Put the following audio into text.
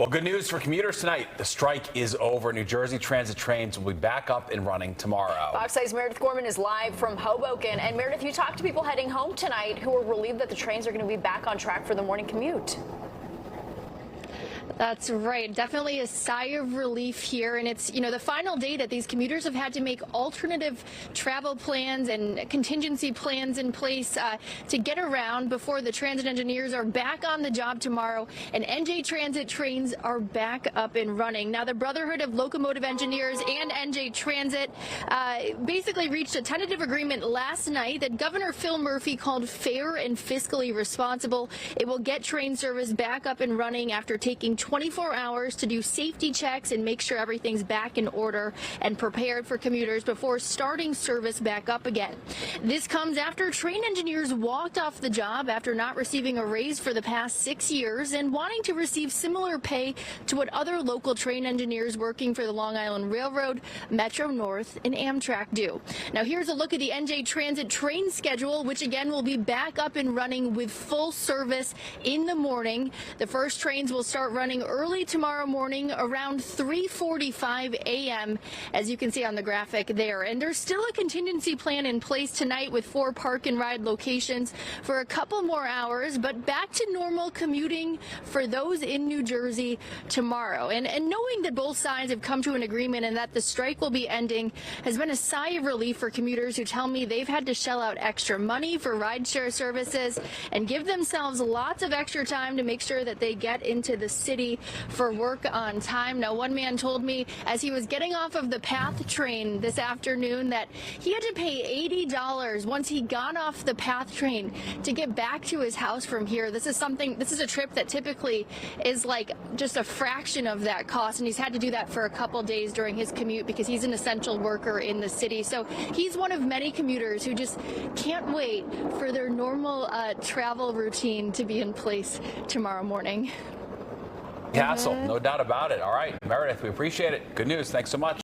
Well, good news for commuters tonight. The strike is over. New Jersey Transit trains will be back up and running tomorrow. Fox 8's Meredith Gorman is live from Hoboken. And Meredith, you talked to people heading home tonight who are relieved that the trains are going to be back on track for the morning commute. That's right. Definitely a sigh of relief here. And it's, the final day that these commuters have had to make alternative travel plans and contingency plans in place to get around before the transit engineers are back on the job tomorrow and NJ Transit trains are back up and running. Now, the Brotherhood of Locomotive Engineers and NJ Transit basically reached a tentative agreement last night that Governor Phil Murphy called fair and fiscally responsible. It will get train service back up and running after taking 24 hours to do safety checks and make sure everything's back in order and prepared for commuters before starting service back up again. This comes after train engineers walked off the job after not receiving a raise for the past 6 years and wanting to receive similar pay to what other local train engineers working for the Long Island Railroad, Metro North, and Amtrak do. Now here's a look at the NJ Transit train schedule, which again will be back up and running with full service in the morning. The first trains will start running early tomorrow morning around 3:45 a.m. as you can see on the graphic there. And there's still a contingency plan in place tonight with 4 park and ride locations for a couple more hours, but back to normal commuting for those in New Jersey tomorrow. And knowing that both sides have come to an agreement and that the strike will be ending has been a sigh of relief for commuters who tell me they've had to shell out extra money for rideshare services and give themselves lots of extra time to make sure that they get into the city for work on time. Now, one man told me as he was getting off of the PATH train this afternoon that he had to pay $80 once he got off the PATH train to get back to his house from here. This is a trip that typically is like just a fraction of that cost, and he's had to do that for a couple days during his commute because he's an essential worker in the city. So he's one of many commuters who just can't wait for their normal travel routine to be in place tomorrow morning. Hassle, no doubt about it. All right, Meredith, we appreciate it. Good news. Thanks so much.